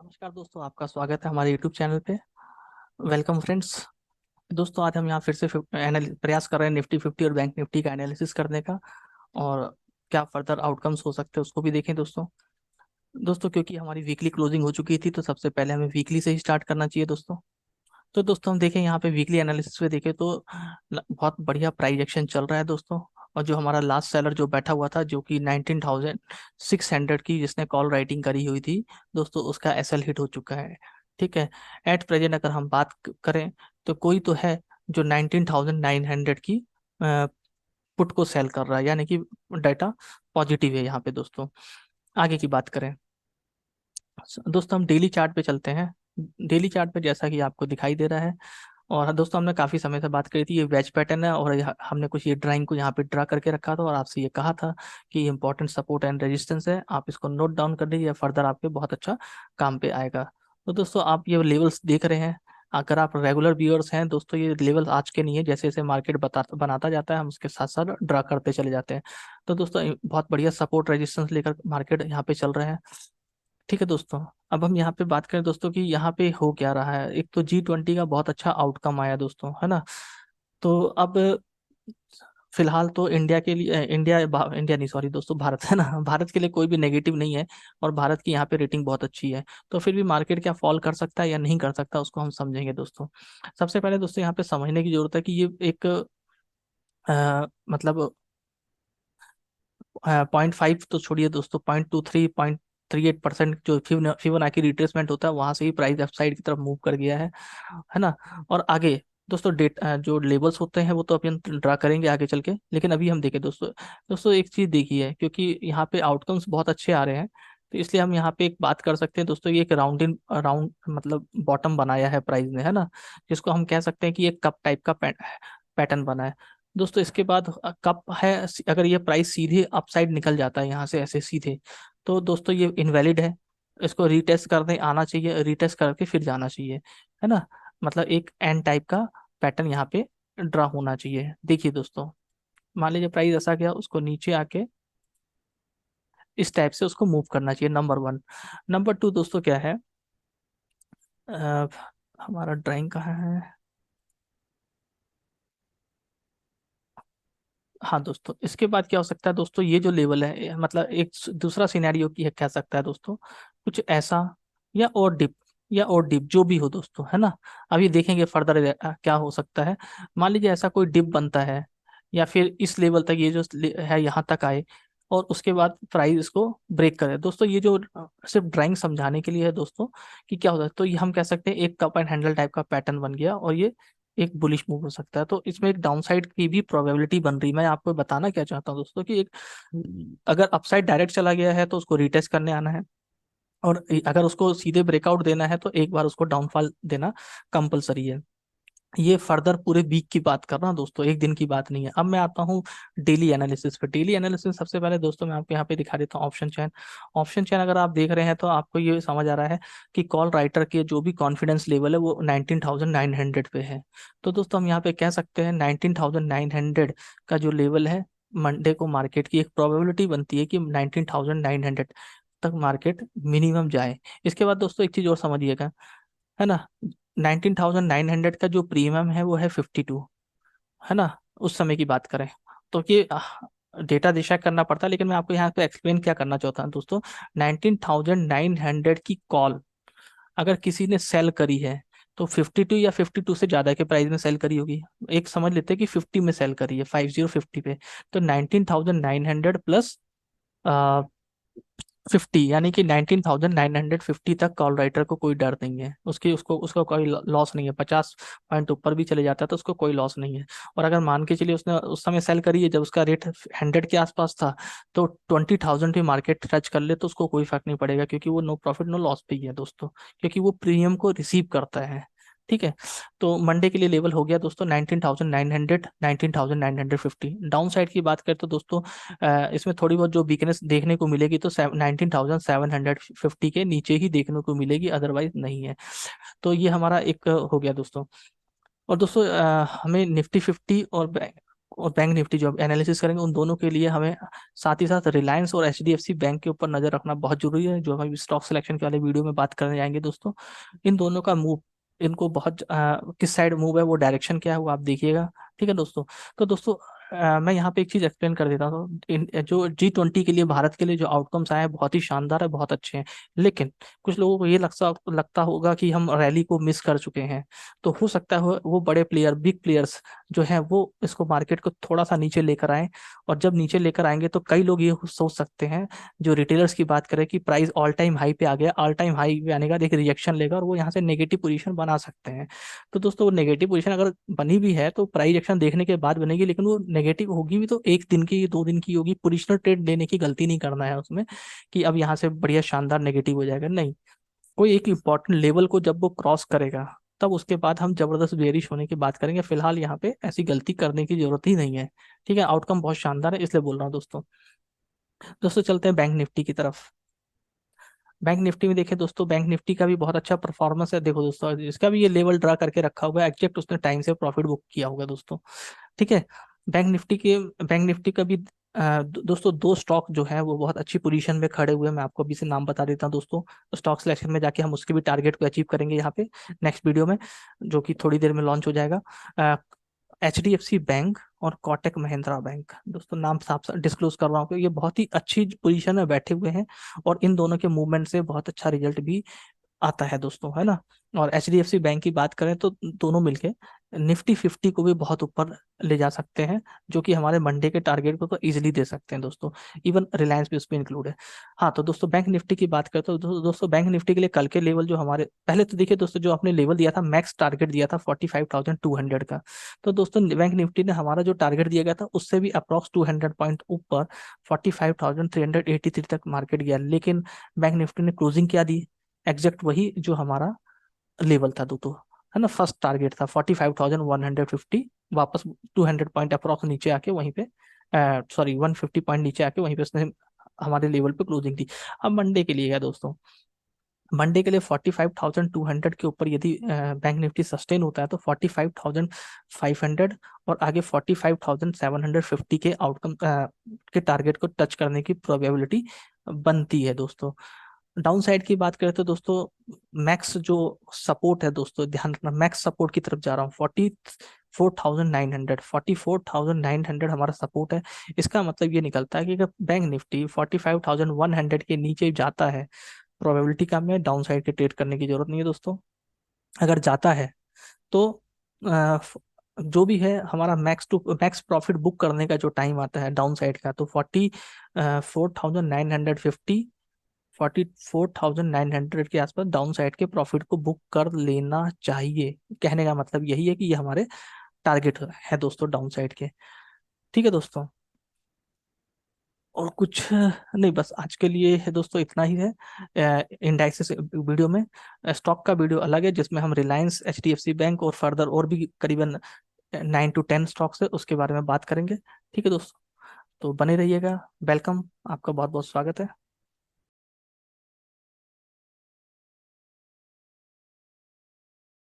नमस्कार दोस्तों, आपका स्वागत है हमारे यूट्यूब चैनल पे। Welcome friends. दोस्तों, आज हम यहाँ फिर से प्रयास कर रहे हैं निफ्टी 50 और बैंक निफ्टी का एनालिसिस करने का, और क्या फर्दर आउटकम्स हो सकते हैं उसको भी देखें दोस्तों। दोस्तों, क्योंकि हमारी वीकली क्लोजिंग हो चुकी थी तो सबसे पहले हमें वीकली से ही स्टार्ट करना चाहिए दोस्तों। तो दोस्तों, हम देखें यहाँ पे वीकली एनालिसिस पे देखें तो बहुत बढ़िया प्राइस एक्शन चल रहा है दोस्तों। और जो हमारा लास्ट सेलर जो बैठा हुआ था, जो कि 19,600 की जिसने कॉल राइटिंग करी हुई थी दोस्तों, उसका एसएल हिट हो चुका है। ठीक है। एट प्रेजेंट अगर हम बात करें तो कोई तो है जो 19,900 की पुट को सेल कर रहा है, यानी कि डाटा पॉजिटिव है यहाँ पे दोस्तों। आगे की बात करें दोस्तों, हम डेली चार्ट पे चलते हैं। डेली चार्ट पे जैसा कि आपको दिखाई दे रहा है, और दोस्तों हमने काफ़ी समय से बात करी थी, ये वेज पैटर्न है, और हमने कुछ ये ड्राइंग को यहाँ पे ड्रा करके रखा था और आपसे ये कहा था कि इंपॉर्टेंट सपोर्ट एंड रेजिस्टेंस है, आप इसको नोट डाउन कर लीजिए, फर्दर आपके बहुत अच्छा काम पे आएगा। तो दोस्तों, आप ये लेवल्स देख रहे हैं। अगर आप रेगुलर व्यूअर्स हैं दोस्तों, ये लेवल आज के नहीं है, जैसे जैसे मार्केट बनाता जाता है हम उसके साथ साथ ड्रा करते चले जाते हैं। तो दोस्तों, बहुत बढ़िया सपोर्ट रेजिस्टेंस लेकर मार्केट यहाँ पे चल रहे हैं। ठीक है दोस्तों। अब हम यहाँ पे बात करें दोस्तों कि यहाँ पे हो क्या रहा है। एक तो G20 का बहुत अच्छा आउटकम आया दोस्तों, है ना। तो अब फिलहाल तो इंडिया के लिए इंडिया नहीं, सॉरी दोस्तों, भारत है ना, भारत के लिए कोई भी नेगेटिव नहीं है, और भारत की यहाँ पे रेटिंग बहुत अच्छी है। तो फिर भी मार्केट क्या फॉल कर सकता है या नहीं कर सकता, उसको हम समझेंगे दोस्तों। सबसे पहले दोस्तों, यहाँ पे समझने की जरूरत है कि ये एक मतलब 0.5 तो छोड़िए दोस्तों, 0.23 0.38% जो फिबोनाची रिट्रेसमेंट होता है, वहां से ही प्राइस अपसाइड की तरफ मूव कर गया है ना। और आगे दोस्तों, जो लेवल्स होते हैं वो तो अपन ड्रा करेंगे आगे चल के, लेकिन अभी हम देखें दोस्तों। दोस्तों, एक चीज देखिए, क्योंकि यहाँ पे आउटकम्स बहुत अच्छे आ रहे हैं, तो इसलिए हम यहाँ पे एक बात कर सकते हैं दोस्तों, ये एक राउंड मतलब बॉटम बनाया है प्राइस ने, है ना, जिसको हम कह सकते हैं कि एक कप टाइप का पैटर्न बना है दोस्तों। इसके बाद कप है, अगर ये प्राइस सीधे अपसाइड निकल जाता है यहाँ से ऐसे सीधे, तो दोस्तों ये इनवैलिड है। इसको रीटेस्ट करने आना चाहिए, रीटेस्ट करके फिर जाना चाहिए, है ना। मतलब एक एन टाइप का पैटर्न यहाँ पे ड्रा होना चाहिए। देखिए दोस्तों, मान लीजिए प्राइस ऐसा गया, उसको नीचे आके इस टाइप से उसको मूव करना चाहिए, नंबर वन। नंबर टू दोस्तों क्या है, अ, हमारा ड्राइंग कहाँ है। हाँ दोस्तों, इसके बाद क्या हो सकता है दोस्तों, ये जो लेवल है, मतलब एक दूसरा सिनेरियो की है, कह सकता है दोस्तों कुछ ऐसा, या और डिप, या और डिप जो भी हो दोस्तों, है ना। अभी देखेंगे फर्दर क्या हो सकता है। मान लीजिए ऐसा कोई डिप बनता है, या फिर इस लेवल तक ये जो है यहाँ तक आए, और उसके बाद प्राइस इसको ब्रेक करे दोस्तों। ये जो सिर्फ ड्राइंग समझाने के लिए है दोस्तों कि क्या होता है, तो ये हम कह सकते हैं एक कप एंड हैंडल टाइप का पैटर्न बन गया, और ये एक बुलिश मूव हो सकता है। तो इसमें एक डाउनसाइड की भी प्रोबेबिलिटी बन रही है। मैं आपको बताना क्या चाहता हूँ दोस्तों कि एक अगर अपसाइड डायरेक्ट चला गया है तो उसको रीटेस्ट करने आना है, और अगर उसको सीधे ब्रेकआउट देना है तो एक बार उसको डाउनफॉल देना कंपलसरी है। ये फर्दर पूरे वीक की बात कर रहा हूँ दोस्तों, एक दिन की बात नहीं है। अब मैं आता हूँ डेली एनालिसिस पे। डेली एनालिसिस सबसे पहले दोस्तों मैं आपको यहाँ पे दिखा देता हूँ ऑप्शन चैन। ऑप्शन चैन अगर आप देख रहे हैं तो आपको ये समझ आ रहा है कि कॉल राइटर के जो भी कॉन्फिडेंस लेवल है वो 19,900 पे है। तो दोस्तों, हम यहाँ पे कह सकते हैं 19,900 का जो लेवल है, मंडे को मार्केट की एक प्रोबेबिलिटी बनती है कि 19,900 तक मार्केट मिनिमम जाए। इसके बाद दोस्तों एक चीज और समझिएगा, है ना। 19,900 का जो प्रीमियम है वो है 52, है ना, उस समय की बात करें तो। ये डेटा दिशा करना पड़ता है, लेकिन मैं आपको यहाँ पे एक्सप्लेन क्या करना चाहता हूँ दोस्तों। 19,900 की कॉल अगर किसी ने सेल करी है, तो 52 या 52 से ज्यादा के प्राइस में सेल करी होगी। एक समझ लेते हैं कि 50 में सेल करी है, 50 पे। तो 19,900 प्लस 50, यानी कि 19,950 तक कॉल राइटर को कोई डर नहीं है, उसकी उसको उसका कोई लॉस नहीं है। 50 पॉइंट ऊपर भी चले जाता है तो उसको कोई लॉस नहीं है। और अगर मान के चलिए उसने उस समय सेल करी है जब उसका रेट 100 के आसपास था, तो 20,000 भी मार्केट टच कर ले तो उसको कोई फर्क नहीं पड़ेगा, क्योंकि वो नो प्रॉफिट नो लॉस पे ही है दोस्तों, क्योंकि वो प्रीमियम को रिसीव करता है। ठीक है। तो मंडे के लिए लेवल हो गया दोस्तों 19,900, 19,950। डाउन साइड की बात करें तो दोस्तों, इसमें थोड़ी बहुत जो वीकनेस देखने को मिलेगी तो 19,750 के नीचे ही देखने को मिलेगी, अदरवाइज नहीं है। तो ये हमारा एक हो गया दोस्तों। और दोस्तों, हमें निफ्टी 50 और और बैंक निफ्टी जो एनालिसिस करेंगे, उन दोनों के लिए हमें साथ ही साथ रिलायंस और एचडीएफसी बैंक के ऊपर नजर रखना बहुत जरूरी है, जो हम स्टॉक सिलेक्शन के वाले वीडियो में बात करने जाएंगे दोस्तों। इन दोनों का मूव, इनको बहुत किस साइड मूव है, वो डायरेक्शन क्या है, वो आप देखिएगा। ठीक है दोस्तों। तो दोस्तों मैं यहाँ पे एक चीज एक्सप्लेन कर देता हूँ। जो G20 के लिए, भारत के लिए जो आउटकम्स आए हैं बहुत ही शानदार है, बहुत अच्छे हैं। लेकिन कुछ लोगों को ये लगता होगा कि हम रैली को मिस कर चुके हैं। तो हो सकता है वो बड़े प्लेयर, बिग प्लेयर्स जो है, वो इसको मार्केट को थोड़ा सा नीचे लेकर आए। और जब नीचे लेकर आएंगे तो कई लोग ये सोच सकते हैं, जो रिटेलर्स की बात करें, कि प्राइस ऑल टाइम हाई पे आ गया, ऑल टाइम हाई पे आने का एक रिएक्शन लेगा और वो यहाँ से नेगेटिव पोजीशन बना सकते हैं। तो दोस्तों वो नेगेटिव पोजीशन अगर बनी भी है तो प्राइस एक्शन देखने के बाद बनेगी, लेकिन वो नेगेटिव होगी भी तो एक दिन की, 2 दिन की होगी। पोजिशनल ट्रेड लेने की गलती नहीं करना है उसमें, कि अब यहाँ से बढ़िया शानदार नेगेटिव हो जाएगा, नहीं। कोई एक इंपॉर्टेंट लेवल को जब वो क्रॉस करेगा, तब उसके बाद हम जबरदस्त बेरिश होने की बात करेंगे। फिलहाल यहाँ पे ऐसी गलती करने की जरूरत ही नहीं है। ठीक है, आउटकम बहुत शानदार है, इसलिए बोल रहा हूँ दोस्तों। दोस्तों चलते हैं बैंक निफ्टी की तरफ। बैंक निफ्टी में देखें दोस्तों, बैंक निफ्टी का भी बहुत अच्छा परफॉर्मेंस है। देखो दोस्तों, इसका भी ये लेवल ड्रा करके रखा हुआ है, एग्जैक्ट उसने टाइम से प्रॉफिट बुक किया होगा दोस्तों। ठीक है। बैंक निफ्टी का भी दोस्तों 2 स्टॉक जो है वो बहुत अच्छी पोजीशन में खड़े हुए हैं। मैं आपको अभी से नाम बता देता हूँ दोस्तों। स्टॉक सिलेक्शन में जाके हम उसके भी टारगेट को अचीव करेंगे यहाँ पे नेक्स्ट वीडियो में, जो कि थोड़ी देर में लॉन्च हो जाएगा। HDFC बैंक और कोटक महिंद्रा बैंक, दोस्तों नाम साफ साफ डिस्क्लोज कर रहा हूँ, ये बहुत ही अच्छी पोजीशन में बैठे हुए हैं। और इन दोनों के मूवमेंट से बहुत अच्छा रिजल्ट भी आता है दोस्तों, है ना। और HDFC बैंक की बात करें तो दोनों मिलके निफ्टी 50 को भी बहुत ऊपर ले जा सकते हैं, जो कि हमारे मंडे के टारगेट को तो इजीली दे सकते हैं दोस्तों। इवन रिलायंस भी उसमें इंक्लूड है। हाँ, तो दोस्तों बैंक निफ्टी की बात करें तो दोस्तों बैंक निफ्टी के लिए कल के लेवल जो हमारे, पहले तो देखिए दोस्तों, जो आपने लेवल दिया था, मैक्स टारगेट दिया था 45,200 का। तो दोस्तों बैंक निफ्टी ने हमारा जो टारगेट दिया गया था उससे भी अप्रॉक्स 200 पॉइंट ऊपर 45,383 तक मार्केट गया, लेकिन बैंक निफ्टी ने क्लोजिंग क्या दी, एग्जैक्ट वही जो हमारा लेवल था दोस्तों, है ना। फर्स्ट टारगेट था 45,150, वापस 200 पॉइंट अप्रॉक्स नीचे आके वहीं पे, सॉरी 150 पॉइंट नीचे आके वहीं पे उसने हमारे लेवल पे क्लोजिंग दी। अब मंडे के लिए है दोस्तों, मंडे के लिए 45,200 के ऊपर यदि बैंक निफ्टी सस्टेन होता है तो 45,500 और आगे 45,750 के आउटकम के टारगेट को टच करने की प्रोबेबिलिटी बनती है दोस्तों। डाउन साइड की बात करें तो दोस्तों, मैक्स जो सपोर्ट है दोस्तों, ध्यान रखना, मैक्स सपोर्ट की तरफ जा रहा हूँ। 44,900 हमारा सपोर्ट है। इसका मतलब ये निकलता है कि अगर बैंक निफ्टी 45,100 के नीचे जाता है, प्रोबेबिलिटी कम है, डाउन साइड के ट्रेड करने की जरूरत नहीं है दोस्तों। अगर जाता है तो अ, जो भी है हमारा मैक्स प्रॉफिट बुक करने का जो टाइम आता है डाउन साइड का, तो 44,950 के आसपास डाउन साइड के प्रॉफिट को बुक कर लेना चाहिए। कहने का मतलब यही है कि ये हमारे टारगेट है दोस्तों डाउन साइड के। ठीक है दोस्तों। और कुछ नहीं, बस आज के लिए है दोस्तों इतना ही है। इंडाइसिस वीडियो में, स्टॉक का वीडियो अलग है जिसमें हम रिलायंस, HDFC बैंक और फर्दर और भी करीबन 9 to 10 स्टॉक्स है, उसके बारे में बात करेंगे। ठीक है दोस्तों, तो बने रहिएगा। वेलकम, आपका बहुत बहुत स्वागत है।